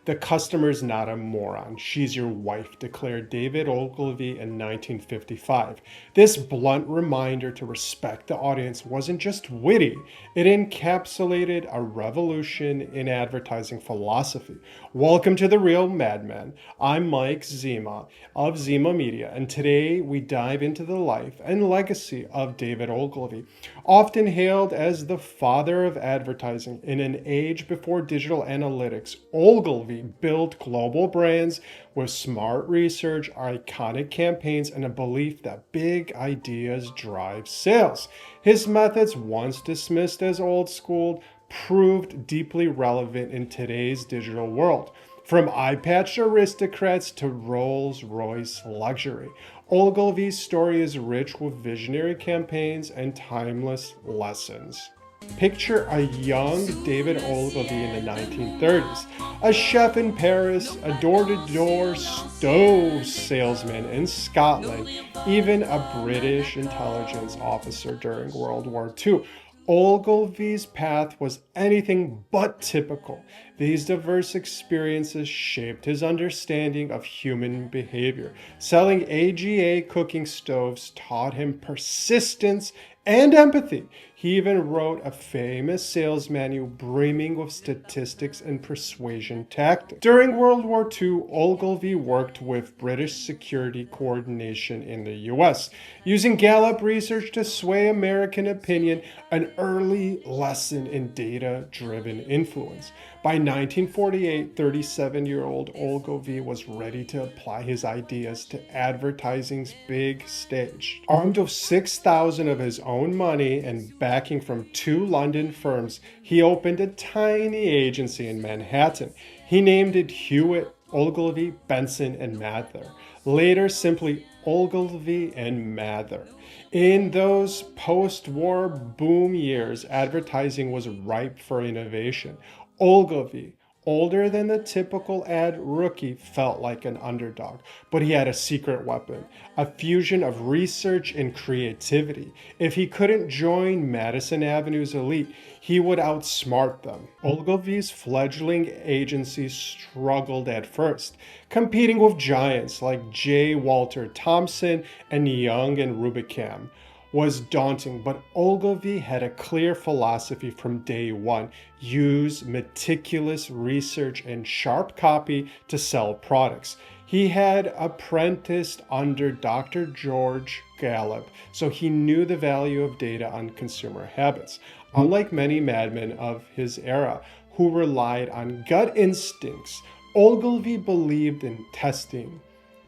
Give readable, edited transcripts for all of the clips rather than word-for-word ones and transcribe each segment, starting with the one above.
"The customer's not a moron. She's your wife," declared David Ogilvy in 1955. This blunt reminder to respect the audience wasn't just witty, it encapsulated a revolution in advertising philosophy. Welcome to The Real Madman. I'm Mike Zima of Zima Media, and today we dive into the life and legacy of David Ogilvy. Often hailed as the father of advertising in an age before digital analytics, Ogilvy built global brands with smart research, iconic campaigns, and a belief that big ideas drive sales. His methods, once dismissed as old school, proved deeply relevant in today's digital world. From Eyepatch aristocrats to Rolls-Royce luxury, Ogilvy's story is rich with visionary campaigns and timeless lessons. Picture a young David Ogilvy in the 1930s, a chef in Paris, a door-to-door stove salesman in Scotland, even a British intelligence officer during World War II. Ogilvy's path was anything but typical. These diverse experiences shaped his understanding of human behavior. Selling AGA cooking stoves taught him persistence and empathy. He even wrote a famous sales manual brimming with statistics and persuasion tactics. During World War II, Ogilvy worked with British security coordination in the US, using Gallup research to sway American opinion, an early lesson in data-driven influence. By 1948, 37-year-old Ogilvy was ready to apply his ideas to advertising's big stage. Armed with $6,000 of his own money and backing from 2 London firms, he opened a tiny agency in Manhattan. He named it Hewitt, Ogilvy, Benson, and Mather, later simply Ogilvy and Mather. In those post-war boom years, advertising was ripe for innovation. Ogilvy, older than the typical ad rookie, felt like an underdog, but he had a secret weapon, a fusion of research and creativity. If he couldn't join Madison Avenue's elite, he would outsmart them. Ogilvy's fledgling agency struggled at first, competing with giants like J. Walter Thompson and Young and Rubicam was daunting, but Ogilvy had a clear philosophy from day one: use meticulous research and sharp copy to sell products. He had apprenticed under Dr. George Gallup, so he knew the value of data on consumer habits. Unlike many madmen of his era who relied on gut instincts, Ogilvy believed in testing,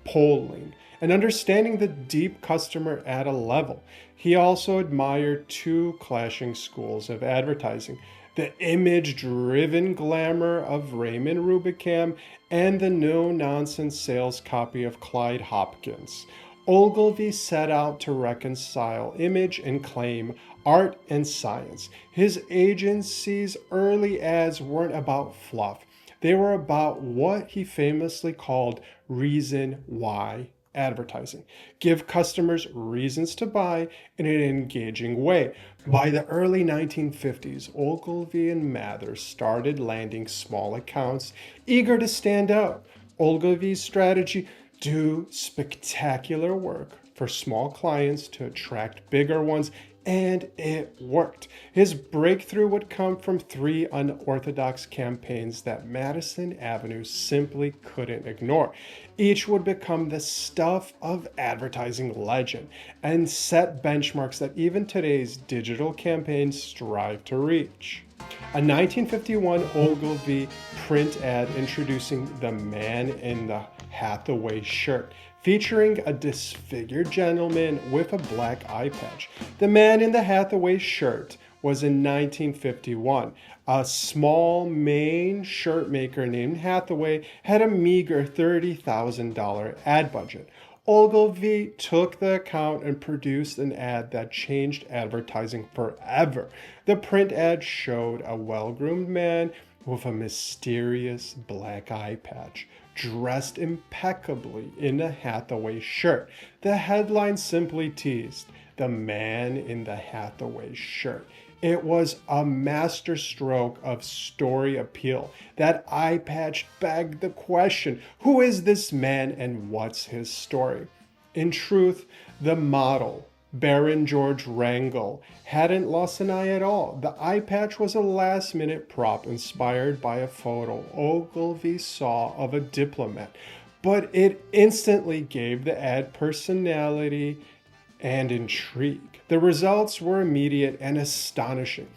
polling, and understanding the deep customer at a level. He also admired 2 clashing schools of advertising: the image-driven glamour of Raymond Rubicam and the no-nonsense sales copy of Clyde Hopkins. Ogilvy set out to reconcile image and claim, art and science. His agency's early ads weren't about fluff. They were about what he famously called reason why advertising. Give customers reasons to buy in an engaging way. By the early 1950s, Ogilvy and Mather started landing small accounts, eager to stand out. Ogilvy's strategy: do spectacular work for small clients to attract bigger ones, and it worked. His breakthrough would come from 3 unorthodox campaigns that Madison Avenue simply couldn't ignore. Each would become the stuff of advertising legend and set benchmarks that even today's digital campaigns strive to reach. A 1951 Ogilvy print ad introducing the man in the Hathaway shirt, featuring a disfigured gentleman with a black eye patch. The man in the Hathaway shirt was in 1951. A small Maine shirt maker named Hathaway had a meager $30,000 ad budget. Ogilvy took the account and produced an ad that changed advertising forever. The print ad showed a well-groomed man with a mysterious black eye patch, dressed impeccably in a Hathaway shirt. The headline simply teased, "The man in the Hathaway shirt." It was a masterstroke of story appeal. That eye patch begged the question, who is this man and what's his story? In truth, the model, Baron George Wrangel, hadn't lost an eye at all. The eye patch was a last-minute prop inspired by a photo Ogilvy saw of a diplomat, but it instantly gave the ad personality and intrigue. The results were immediate and astonishing.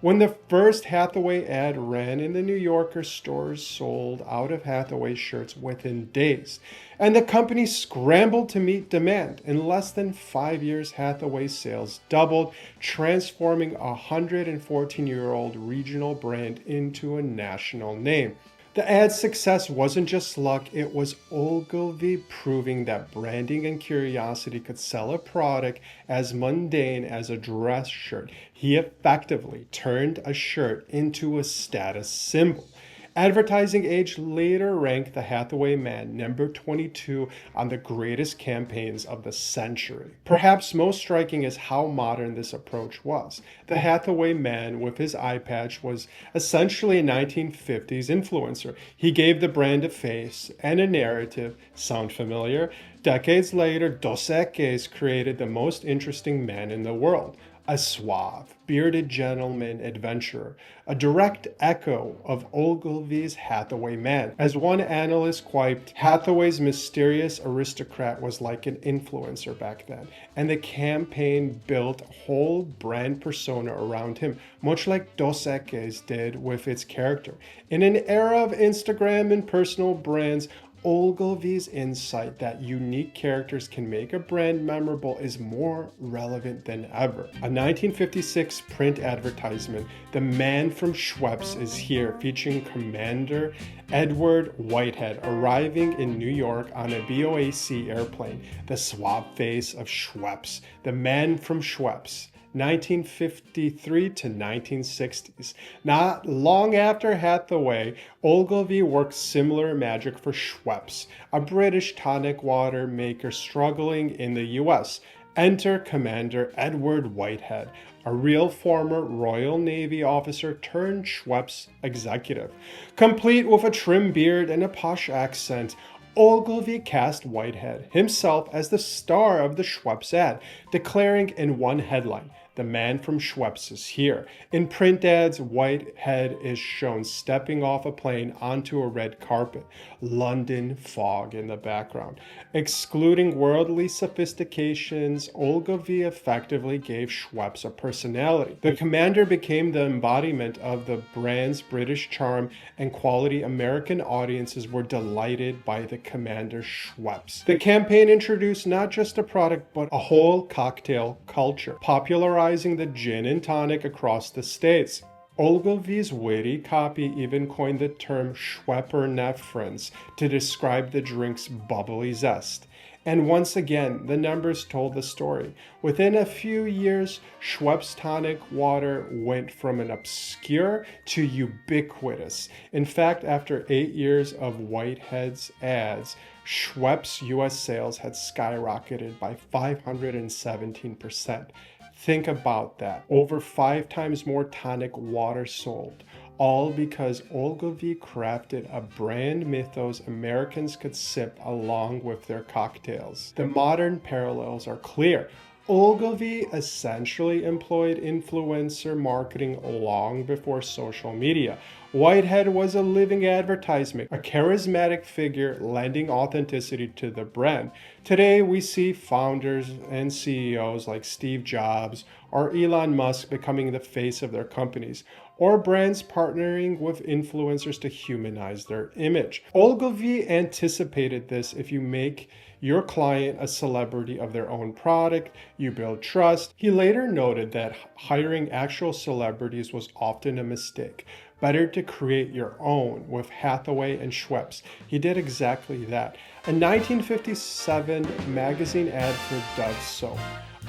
When the first Hathaway ad ran in the New Yorker, stores sold out of Hathaway shirts within days, and the company scrambled to meet demand. In less than 5 years, Hathaway sales doubled, transforming a 114-year-old regional brand into a national name. The ad's success wasn't just luck, it was Ogilvy proving that branding and curiosity could sell a product as mundane as a dress shirt. He effectively turned a shirt into a status symbol. Advertising Age later ranked the Hathaway Man number 22 on the greatest campaigns of the century. Perhaps most striking is how modern this approach was. The Hathaway Man with his eye patch was essentially a 1950s influencer. He gave the brand a face and a narrative. Sound familiar? Decades later, Dos Equis created the most interesting man in the world. A suave, bearded gentleman adventurer, a direct echo of Ogilvy's Hathaway Man. As one analyst quiped, Hathaway's mysterious aristocrat was like an influencer back then, and the campaign built a whole brand persona around him, much like Dos Equis did with its character. In an era of Instagram and personal brands, Ogilvy's insight that unique characters can make a brand memorable is more relevant than ever. A 1956 print advertisement, The Man from Schweppes is Here, featuring Commander Edward Whitehead arriving in New York on a BOAC airplane. The suave face of Schweppes, The Man from Schweppes. 1953 to 1960s. Not long after Hathaway, Ogilvy worked similar magic for Schweppes, a British tonic water maker struggling in the US. Enter Commander Edward Whitehead, a real former Royal Navy officer turned Schweppes executive. Complete with a trim beard and a posh accent, Ogilvy cast Whitehead himself as the star of the Schweppes ad, declaring in one headline, "The man from Schweppes is here." In print ads, Whitehead is shown stepping off a plane onto a red carpet, London fog in the background. Excluding worldly sophistications, Ogilvy effectively gave Schweppes a personality. The commander became the embodiment of the brand's British charm and quality. American audiences were delighted by the Commander Schweppes. The campaign introduced not just a product, but a whole cocktail culture, popularizing the gin and tonic across the States. Ogilvy's witty copy even coined the term Schwepperneffrance to describe the drink's bubbly zest. And once again, the numbers told the story. Within a few years, Schweppes tonic water went from an obscure to ubiquitous. In fact, after 8 years of Whitehead's ads, Schweppes US sales had skyrocketed by 517%. Think about that. Over 5 times more tonic water sold. All because Ogilvy crafted a brand mythos Americans could sip along with their cocktails. The modern parallels are clear. Ogilvy essentially employed influencer marketing long before social media. Whitehead was a living advertisement, a charismatic figure lending authenticity to the brand. Today, we see founders and CEOs like Steve Jobs or Elon Musk becoming the face of their companies, or brands partnering with influencers to humanize their image. Ogilvy anticipated this. If you make your client a celebrity of their own product, you build trust. He later noted that hiring actual celebrities was often a mistake. Better to create your own. With Hathaway and Schweppes, he did exactly that. A 1957 magazine ad for Dove soap.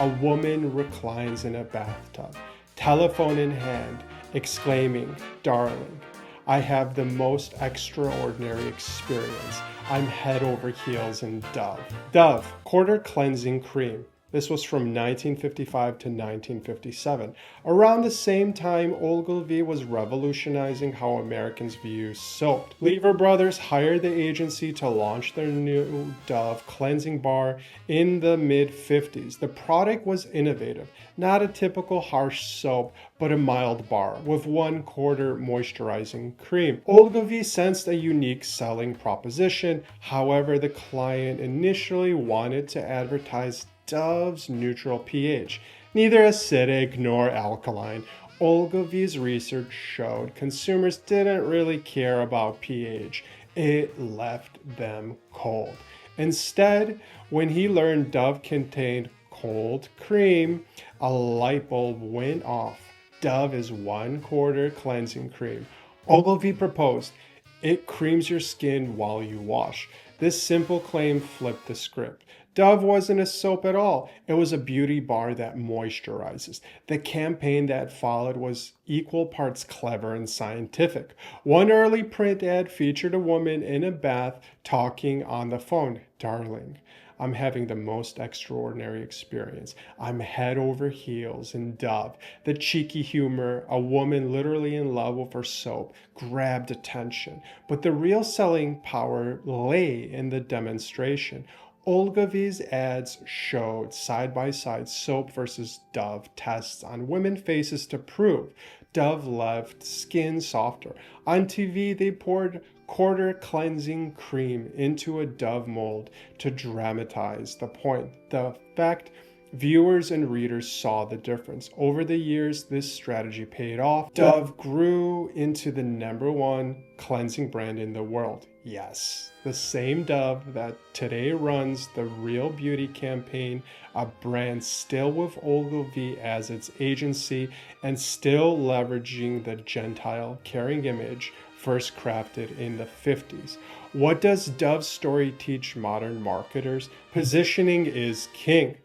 A woman reclines in a bathtub, telephone in hand, exclaiming, "Darling, I have the most extraordinary experience. I'm head over heels in Dove." Dove, quarter cleansing cream. This was from 1955 to 1957. Around the same time, Ogilvy was revolutionizing how Americans view soap. Lever Brothers hired the agency to launch their new Dove cleansing bar in the mid-50s. The product was innovative, not a typical harsh soap, but a mild bar with 1/4 moisturizing cream. Ogilvy sensed a unique selling proposition. However, the client initially wanted to advertise Dove's neutral pH, neither acidic nor alkaline. Ogilvy's research showed consumers didn't really care about pH. It left them cold. Instead, when he learned Dove contained cold cream, a light bulb went off. Dove is 1/4 cleansing cream. Ogilvy proposed, it creams your skin while you wash. This simple claim flipped the script. Dove wasn't a soap at all. It was a beauty bar that moisturizes. The campaign that followed was equal parts clever and scientific. One early print ad featured a woman in a bath talking on the phone. Darling, I'm having the most extraordinary experience. I'm head over heels in Dove. The cheeky humor, a woman literally in love with her soap, grabbed attention. But the real selling power lay in the demonstration. Ogilvy's ads showed side-by-side soap versus Dove tests on women's faces to prove Dove left skin softer. On TV, they poured quarter cleansing cream into a Dove mold to dramatize the point. The fact viewers and readers saw the difference. Over the years, this strategy paid off. Dove grew into the #1 cleansing brand in the world. Yes, the same Dove that today runs the Real Beauty campaign, a brand still with Ogilvy as its agency and still leveraging the Gentile caring image first crafted in the 50s. What does Dove's story teach modern marketers? Positioning is king.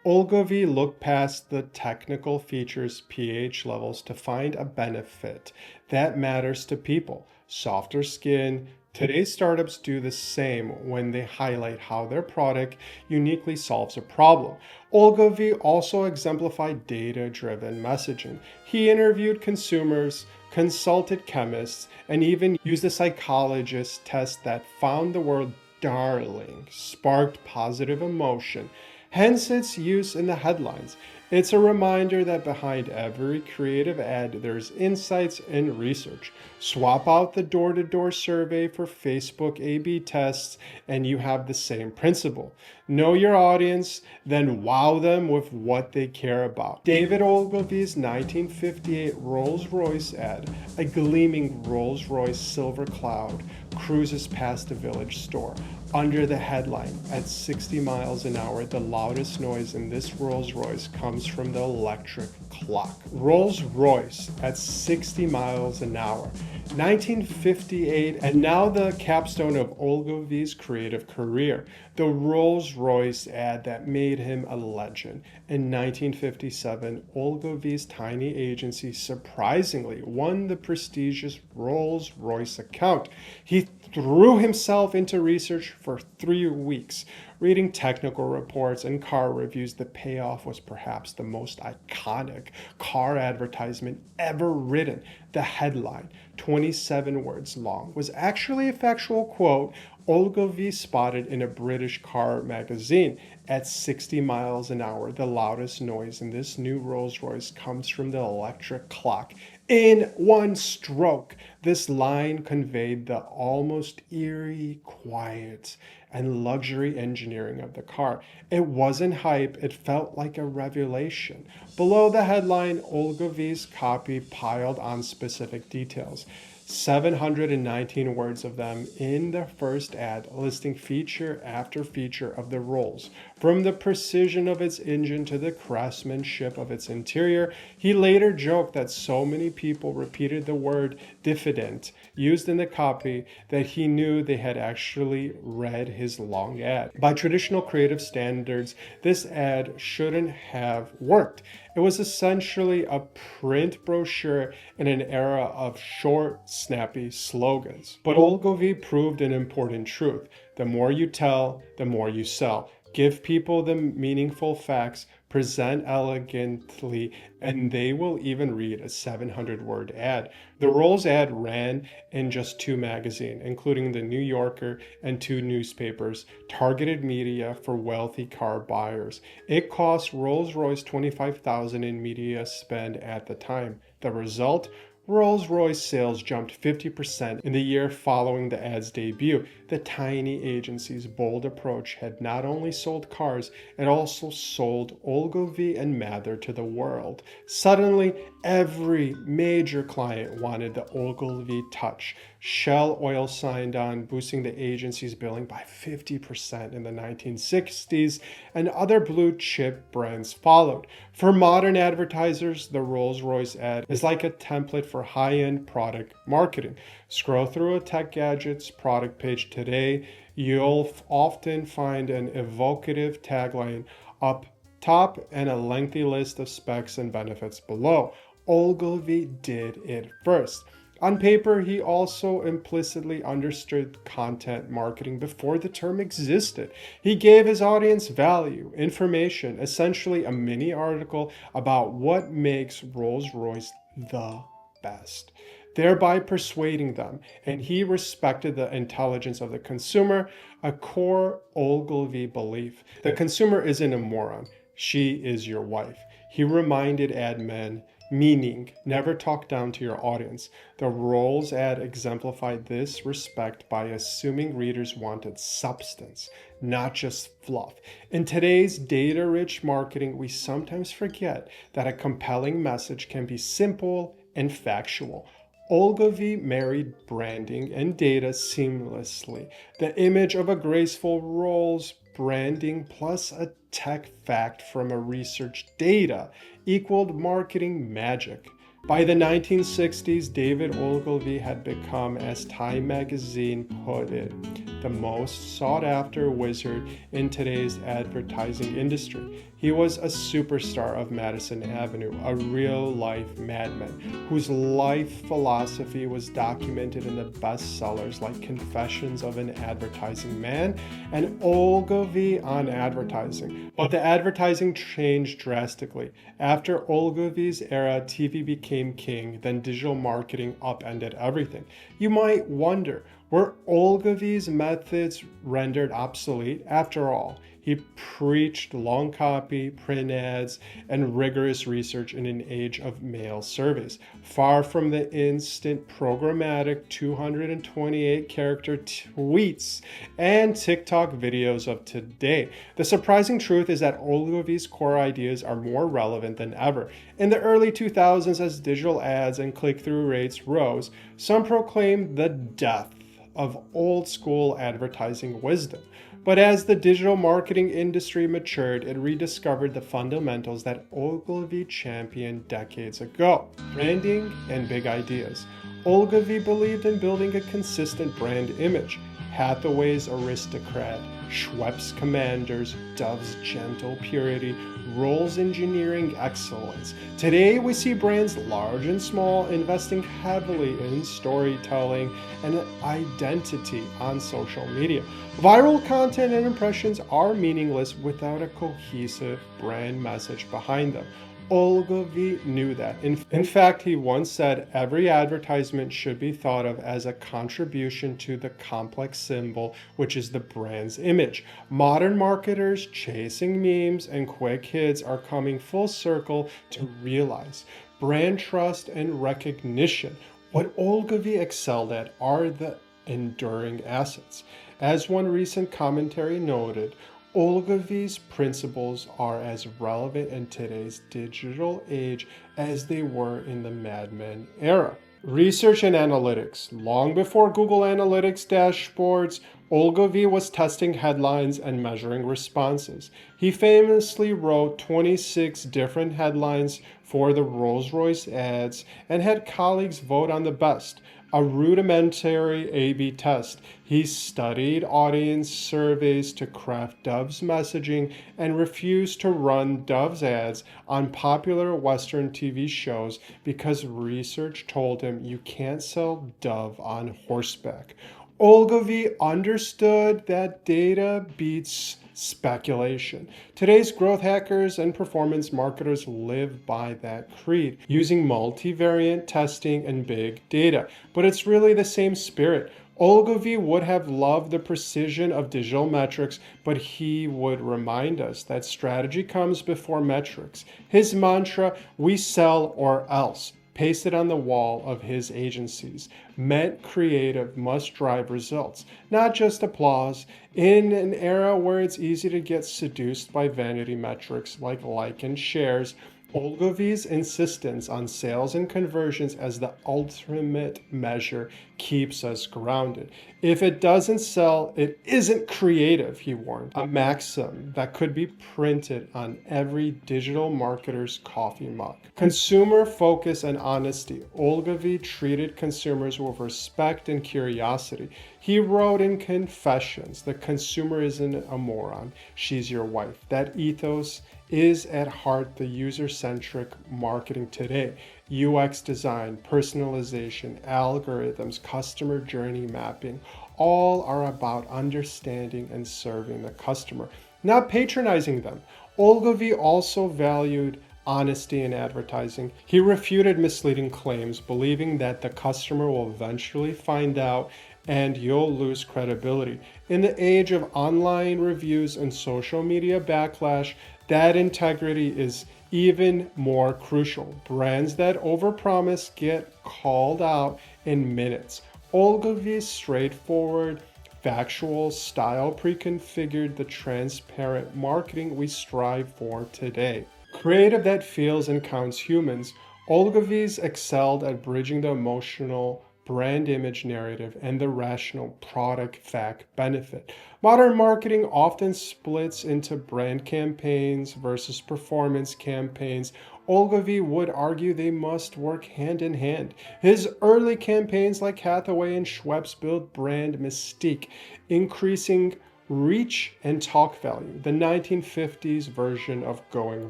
Ogilvy looked past the technical features, pH levels, to find a benefit that matters to people. Softer skin. Today's startups do the same when they highlight how their product uniquely solves a problem. Ogilvy also exemplified data-driven messaging. He interviewed consumers, consulted chemists, and even used a psychologist test that found the word darling sparked positive emotion. Hence its use in the headlines. It's a reminder that behind every creative ad, there's insights and research. Swap out the door-to-door survey for Facebook A/B tests, and you have the same principle. Know your audience, then wow them with what they care about. David Ogilvy's 1958 Rolls-Royce ad, a gleaming Rolls-Royce silver cloud, cruises past the village store. Under the headline, at 60 miles an hour, the loudest noise in this Rolls-Royce comes from the electric clock. Rolls-Royce at 60 miles an hour. 1958, and now the capstone of Ogilvy's creative career, the Rolls-Royce ad that made him a legend. In 1957, Ogilvy's tiny agency surprisingly won the prestigious Rolls-Royce account. He threw himself into research for 3 weeks, reading technical reports and car reviews. The payoff was perhaps the most iconic car advertisement ever written. The headline, 27 words long, was actually a factual quote Ogilvy spotted in a British car magazine. At 60 miles an hour, the loudest noise in this new Rolls-Royce comes from the electric clock. In one stroke, this line conveyed the almost eerie quiet and luxury engineering of the car. It wasn't hype, it felt like a revelation. Below the headline, Ogilvy's copy piled on specific details. 719 words of them in the first ad, listing feature after feature of the Rolls. From the precision of its engine to the craftsmanship of its interior. He later joked that so many people repeated the word diffident used in the copy that he knew they had actually read his long ad. By traditional creative standards, this ad shouldn't have worked. It was essentially a print brochure in an era of short, snappy slogans. But Ogilvy proved an important truth. The more you tell, the more you sell. Give people the meaningful facts, present elegantly, and they will even read a 700-word ad. The Rolls ad ran in just 2 magazines, including the New Yorker and 2 newspapers, targeted media for wealthy car buyers. It cost Rolls-Royce $25,000 in media spend at the time. The result? Rolls-Royce sales jumped 50% in the year following the ad's debut. The tiny agency's bold approach had not only sold cars, it also sold Ogilvy and Mather to the world. Suddenly, every major client wanted the Ogilvy touch. Shell Oil signed on, boosting the agency's billing by 50% in the 1960s, and other blue chip brands followed. For modern advertisers, the Rolls-Royce ad is like a template for high-end product marketing. Scroll through a tech gadgets product page today, you'll often find an evocative tagline up top and a lengthy list of specs and benefits below. Ogilvy did it first. On paper, he also implicitly understood content marketing before the term existed. He gave his audience value, information, essentially a mini article about what makes Rolls-Royce the best, thereby persuading them, and he respected the intelligence of the consumer, a core Ogilvy belief. The consumer isn't a moron. She is your wife. He reminded ad men, meaning never talk down to your audience. The Rolls ad exemplified this respect by assuming readers wanted substance, not just fluff. In today's data-rich marketing, we sometimes forget that a compelling message can be simple and factual. Ogilvy married branding and data seamlessly. The image of a graceful Rolls branding plus a tech fact from a research data equaled marketing magic. By the 1960s, David Ogilvy had become, as Time magazine put it, the most sought-after wizard in today's advertising industry. He was a superstar of Madison Avenue, a real-life madman whose life philosophy was documented in the bestsellers like Confessions of an Advertising Man and Ogilvy on Advertising. But the advertising changed drastically. After Ogilvy's era, TV became king, then digital marketing upended everything. You might wonder, were Ogilvy's methods rendered obsolete? After all, he preached long copy, print ads, and rigorous research in an age of mail surveys, far from the instant programmatic 228-character tweets and TikTok videos of today. The surprising truth is that Ogilvy's core ideas are more relevant than ever. In the early 2000s, as digital ads and click-through rates rose, some proclaimed the death of old-school advertising wisdom. But as the digital marketing industry matured, it rediscovered the fundamentals that Ogilvy championed decades ago: branding and big ideas. Ogilvy believed in building a consistent brand image. Hathaway's aristocrat, Schweppes commanders, Dove's gentle purity, Rolls engineering excellence. Today we see brands large and small investing heavily in storytelling and identity on social media. Viral content and impressions are meaningless without a cohesive brand message behind them. Ogilvy knew that. In fact, he once said every advertisement should be thought of as a contribution to the complex symbol, which is the brand's image. Modern marketers chasing memes and quick hits are coming full circle to realize brand trust and recognition. What Ogilvy excelled at are the enduring assets. As one recent commentary noted, Ogilvy's principles are as relevant in today's digital age as they were in the Mad Men era. Research and analytics. Long before Google Analytics dashboards, Ogilvy was testing headlines and measuring responses. He famously wrote 26 different headlines for the Rolls-Royce ads and had colleagues vote on the best. A rudimentary A/B test. He studied audience surveys to craft Dove's messaging and refused to run Dove's ads on popular Western TV shows because research told him you can't sell Dove on horseback. Ogilvy understood that data beats speculation. Today's growth hackers and performance marketers live by that creed, using multivariate testing and big data. But it's really the same spirit. Ogilvy would have loved the precision of digital metrics, but he would remind us that strategy comes before metrics. His mantra, "we sell or else," pasted on the wall of his agencies, meant creative must drive results, not just applause. In an era where it's easy to get seduced by vanity metrics like and shares, Ogilvy's insistence on sales and conversions as the ultimate measure keeps us grounded. If it doesn't sell, it isn't creative, he warned. A maxim that could be printed on every digital marketer's coffee mug. Consumer focus and honesty. Ogilvy treated consumers with respect and curiosity. He wrote in Confessions, "The consumer isn't a moron, she's your wife." That ethos is at heart the user-centric marketing today. UX design, personalization, algorithms, customer journey mapping, all are about understanding and serving the customer, not patronizing them. Ogilvy also valued honesty in advertising. He refuted misleading claims, believing that the customer will eventually find out and you'll lose credibility. In the age of online reviews and social media backlash, that integrity is even more crucial. Brands that overpromise get called out in minutes. Ogilvy's straightforward, factual style pre-configured the transparent marketing we strive for today. Creative that feels and counts humans, Ogilvy's excelled at bridging the emotional brand image narrative and the rational product fact benefit. Modern marketing often splits into brand campaigns versus performance campaigns. Ogilvy would argue they must work hand in hand. His early campaigns like Hathaway and Schweppes built brand mystique, increasing reach and talk value, the 1950s version of going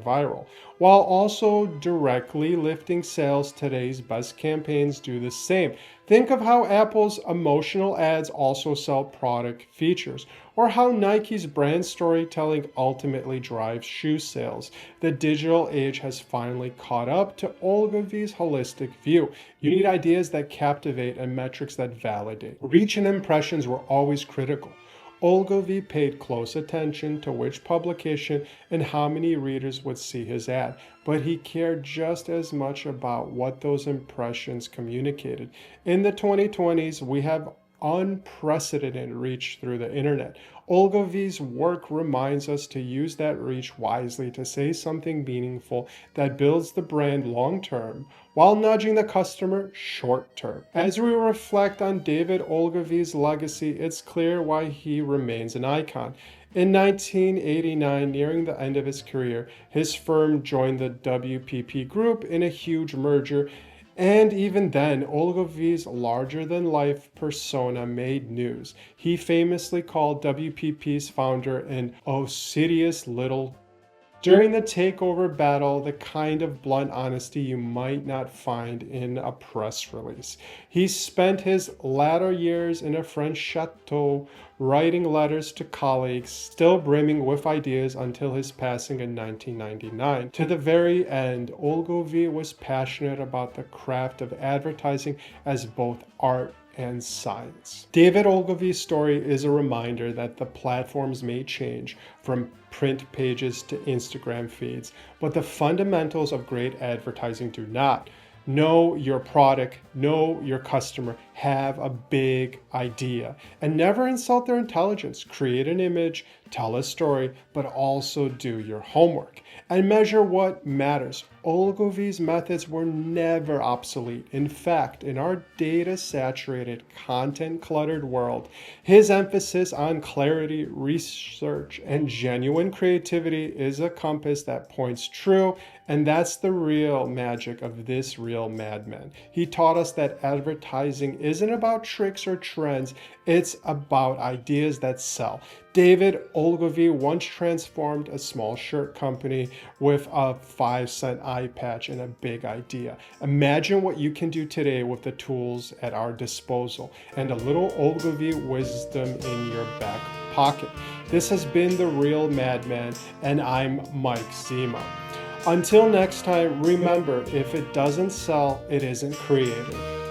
viral. While also directly lifting sales, today's best campaigns do the same. Think of how Apple's emotional ads also sell product features, or how Nike's brand storytelling ultimately drives shoe sales. The digital age has finally caught up to Ogilvy's holistic view. You need ideas that captivate and metrics that validate. Reach and impressions were always critical. Ogilvy paid close attention to which publication and how many readers would see his ad, but he cared just as much about what those impressions communicated. In the 2020s, we have unprecedented reach through the internet. Ogilvy's work reminds us to use that reach wisely to say something meaningful that builds the brand long term while nudging the customer short term. As we reflect on David Ogilvy's legacy, it's clear why he remains an icon. In 1989, nearing the end of his career, his firm joined the WPP Group in a huge merger. And even then, Ogilvy's larger-than-life persona made news. He famously called WPP's founder an odious little. During the takeover battle, the kind of blunt honesty you might not find in a press release. He spent his latter years in a French chateau writing letters to colleagues, still brimming with ideas until his passing in 1999. To the very end, Ogilvy was passionate about the craft of advertising as both art and science. David Ogilvy's story is a reminder that the platforms may change from print pages to Instagram feeds, but the fundamentals of great advertising do not. Know your product, know your customer, have a big idea, and never insult their intelligence. Create an image, tell a story, but also do your homework and measure what matters. Ogilvy's methods were never obsolete. In fact, in our data-saturated, content-cluttered world, his emphasis on clarity, research, and genuine creativity is a compass that points true, and that's the real magic of this real madman. He taught us that advertising isn't about tricks or trends, it's about ideas that sell. David Ogilvy once transformed a small shirt company with a 5-cent eye patch and a big idea. Imagine what you can do today with the tools at our disposal and a little Ogilvy wisdom in your back pocket. This has been The Real Madman, and I'm Mike Zima. Until next time, remember, if it doesn't sell, it isn't creative.